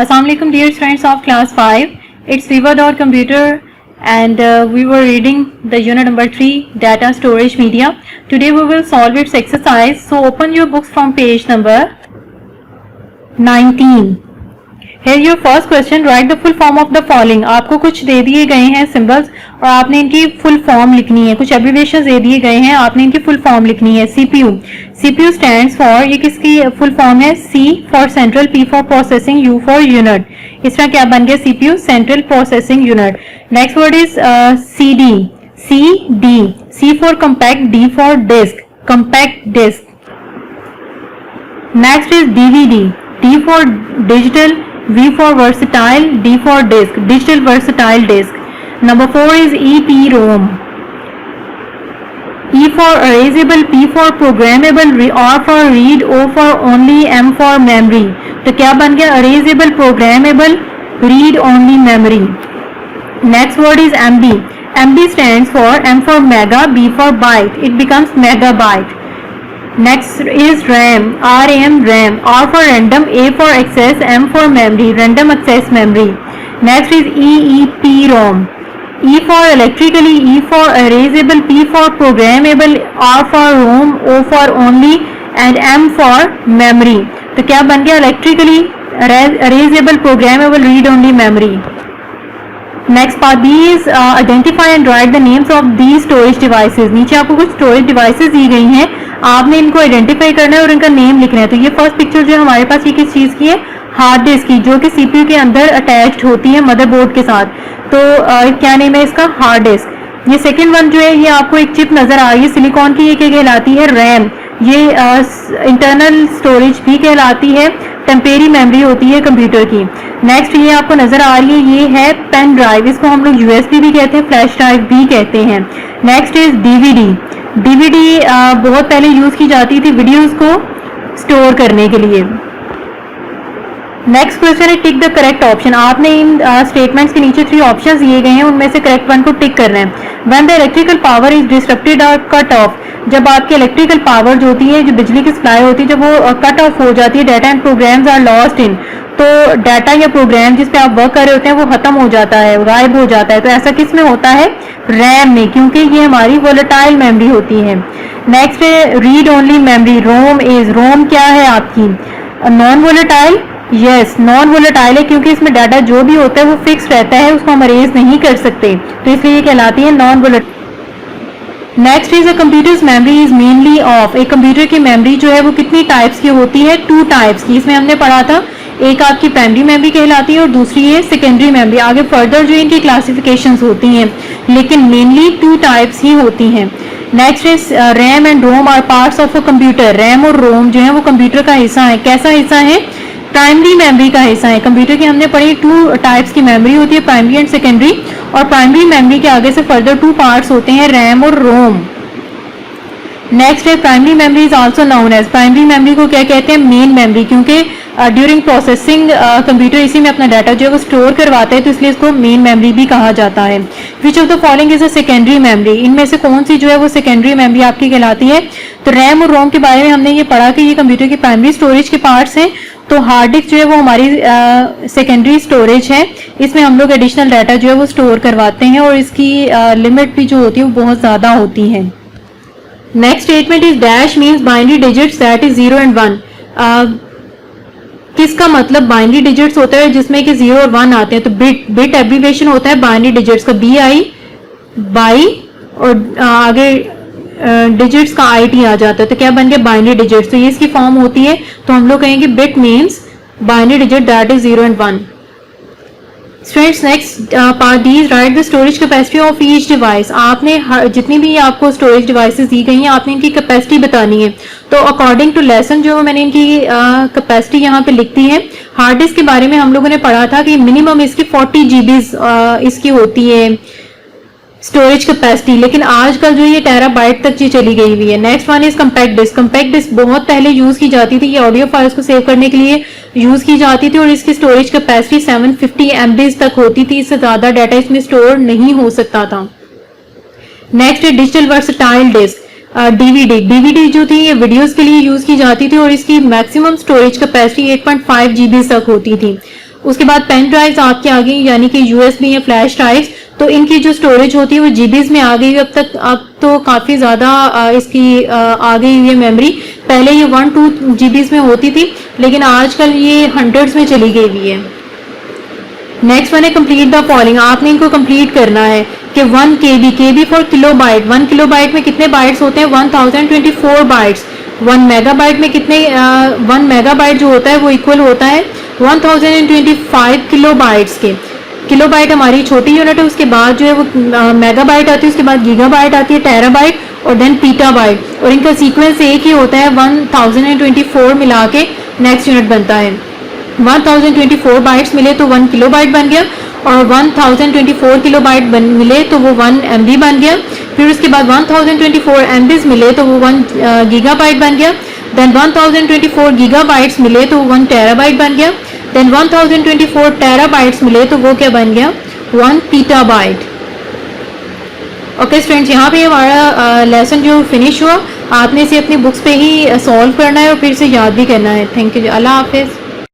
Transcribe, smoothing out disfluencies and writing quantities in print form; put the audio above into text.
Assalamualaikum dear students of class 5. It's Viva.computer and we were reading the unit number 3 data storage media. Today we will solve its exercise. So open your books from page number 19. Here your first question, write the full form of the following. आपको कुछ दे दिए गए हैं symbols और आपने इनकी full form लिखनी है. कुछ एब्रिविएशंस दे दिए गए हैं, आपने इनकी फुल फॉर्म लिखनी है. CPU. CPU स्टैंड्स फॉर, ये किसकी फुल फॉर्म है? C for central, P for processing, U for unit. इस तरह क्या बन गया? CPU central processing unit. Next word is CD. CD. C for compact, D for disc, compact disc. Next is DVD. D for digital, V for versatile, D for disk, digital versatile disk. Number 4 is EPROM. E for erasable, P for programmable, R for read, O for only, M for memory. तो क्या बन गया? erasable, programmable, read only memory. Next word is MB. MB stands for M for mega, B for byte. It becomes megabyte. Next is RAM. RAM, RAM. R for random, A for access, M for memory, random access memory. Next is EEPROM. E for electrically, E for erasable, P for programmable, R for ROM, O for only and M for memory. तो क्या बन गया? electrically, erasable, programmable, read only memory. Next part B is identify and write the names of these storage devices. नीचे आपको कुछ storage devices दी गई हैं, आपने इनको आइडेंटिफाई करना है और इनका नेम लिखना है. तो ये फर्स्ट पिक्चर जो है हमारे पास ये किस चीज़ की है? हार्ड डिस्क की, जो कि CPU के अंदर अटैच्ड होती है मदरबोर्ड के साथ. तो क्या नेम है इसका? Hard disk. ये सेकेंड वन जो है ये आपको एक चिप नजर आ रही है सिलिकॉन की, ये क्या कहलाती है? रैम. ये इंटरनल स्टोरेज भी कहलाती है, टेम्पेरी मेमोरी होती है कंप्यूटर की. नेक्स्ट ये आपको नजर आ रही है, ये है पेन ड्राइव. इसको हम लोग USB भी कहते हैं, फ्लैश ड्राइव भी कहते हैं. Next is DVD. DVD बहुत पहले यूज की जाती थी वीडियोस को स्टोर करने के लिए. नेक्स्ट क्वेश्चन है टिक द करेक्ट ऑप्शन. आपने इन स्टेटमेंट्स के नीचे 3 ऑप्शंस दिए गए हैं, उनमें से करेक्ट वन को टिक करना है. When the electrical power is disrupted और कट ऑफ, जब आपकी इलेक्ट्रिकल पावर जो होती है, जो बिजली की सप्लाई होती है, जब वो कट ऑफ हो जाती है, data and programs are lost in, तो डाटा या प्रोग्राम जिस पे आप वर्क कर रहे होते हैं वो खत्म हो जाता है, गायब हो जाता है. तो ऐसा किस में होता है? रैम में, क्योंकि ये हमारी वोलेटाइल मेमोरी होती है. नेक्स्ट है read only memory. ROM is, ROM क्या है आपकी? Non volatile. Yes, non volatile है क्योंकि इसमें डाटा जो भी होता है वो फिक्स रहता है, उसको हम अरेज नहीं कर सकते, तो इसलिए ये कहलाती है non volatile. Next is a computers memory is mainly of. एक कंप्यूटर की मेमोरी जो है वो कितनी टाइप्स की होती है? 2 टाइप्स की. इसमें हमने पढ़ा था, एक आपकी प्राइमरी मेमोरी कहलाती है और दूसरी है सेकेंडरी मेमोरी. आगे फर्दर जो इनकी क्लासिफिकेशंस होती हैं, लेकिन मेनली 2 टाइप्स ही होती हैं. Next is RAM and ROM are parts of a computer. RAM और रोम जो है वो कंप्यूटर का हिस्सा है. कैसा हिस्सा है? प्राइमरी मेमोरी का हिस्सा है. कंप्यूटर की हमने पढ़ी 2 टाइप्स की मेमोरी होती है, प्राइमरी एंड सेकेंडरी, और प्राइमरी मेमोरी के आगे से फर्दर 2 पार्ट्स होते हैं, रैम और रोम. नेक्स्ट है primary memory is also known as. Primary memory को क्या कहते हैं? मेन मेमोरी, क्योंकि ड्यूरिंग प्रोसेसिंग कंप्यूटर इसी में अपना डाटा जो है वो स्टोर करवाते हैं, तो इसलिए इसको मेन मेमोरी भी कहा जाता है. Which of the following is a secondary memory. इनमें से कौन सी जो है वो सेकेंडरी मेमोरी आपकी कहलाती है? तो रैम और रोम के बारे में हमने ये पढ़ा कि ये कंप्यूटर की प्राइमरी स्टोरेज के पार्ट्स हैं, तो हार्ड डिस्क जो है वो हमारी सेकेंडरी स्टोरेज है. इसमें हम लोग एडिशनल डाटा जो है वो स्टोर करवाते हैं और इसकी लिमिट भी जो होती है वो बहुत ज़्यादा होती है. Next statement is dash means binary digits that is 0 and 1. किसका मतलब बाइनरी डिजिट्स होता है जिसमें कि 0 और 1 आते हैं? तो बिट एब्रिविएशन होता है बाइनरी डिजिट्स का, BI, बाई, और आगे डिजिट्स का IT आ जाता है. तो क्या बन गया? Binary digits. तो ये इसकी फॉर्म होती है, तो हम लोग कहेंगे bit means binary digit that is 0 and 1. Students next part D is right the storage capacity of each device. आपने जितनी भी आपको स्टोरेज डिवाइसेस दी गई हैं, आपने इनकी कैपेसिटी बतानी है. तो अकॉर्डिंग टू लेसन जो मैंने इनकी कैपेसिटी यहाँ पे लिखती है. हार्ड डिस्क के बारे में हम लोगों ने पढ़ा था कि मिनिमम इसकी 40 GB इसकी होती है स्टोरेज कैपेसिटी, लेकिन आजकल जो ये टेराबाइट तक चली गई हुई है. Next one is compact disc. Compact disc बहुत पहले यूज की जाती थी, ये ऑडियो फाइल्स को सेव करने के लिए यूज की जाती थी और इसकी स्टोरेज कैपेसिटी 750 MB तक होती थी. इससे ज्यादा डाटा इसमें स्टोर नहीं हो सकता था. नेक्स्ट है डिजिटल वर्सटाइल डिस्क. DVD जो थी ये वीडियोस के लिए यूज की जाती थी और इसकी मैक्सिमम स्टोरेज कैपेसिटी 8.5 GB तक होती थी. उसके बाद पेन ड्राइव्स आपकी आ गई, यानी कि यूएसबी या फ्लैश ड्राइव्स। तो इनकी जो स्टोरेज होती है वो जीबीज में आ गई अब तो काफ़ी ज़्यादा इसकी आ गई हुई है मेमोरी। पहले ये 1-2 जीबीज में होती थी, लेकिन आजकल ये हंड्रेड्स में चली गई हुई है। नेक्स्ट वन है कंप्लीट द फॉलोइंग। आपने इनको कंप्लीट करना है कि 1 KB, KB for kilobyte. 1 kilobyte में कितने बाइट्स होते हैं? 1024 बाइट्स। 1 मेगाबाइट में कितने 1 मेगाबाइट जो होता है वो इक्वल होता है 1025 किलोबाइट्स के। किलोबाइट हमारी छोटी यूनिट है, उसके बाद जो है वो मेगाबाइट आती है, उसके बाद गीगाबाइट आती है, टेराबाइट और देन पीटाबाइट। और इनका सीक्वेंस एक ही होता है, 1024 मिला के नेक्स्ट यूनिट बनता है। 1024 बाइट्स मिले तो 1 किलोबाइट बन गया, और 1024 किलोबाइट मिले तो वो 1 MB बन गया। फिर उसके बाद 1024 MBs मिले तो वो 1 गीगाबाइट बन गया। देन 1024 गीगाबाइट्स मिले तो 1 टेराबाइट बन गया। देन 1024 टेराबाइट्स मिले तो वो क्या बन गया? 1 पीटाबाइट। ओके स्टूडेंट्स, यहाँ पे हमारा लेसन जो फिनिश हुआ। आपने इसे अपनी बुक्स पे ही सॉल्व करना है और फिर से याद भी करना है। थैंक यू, अल्लाह हाफिज़।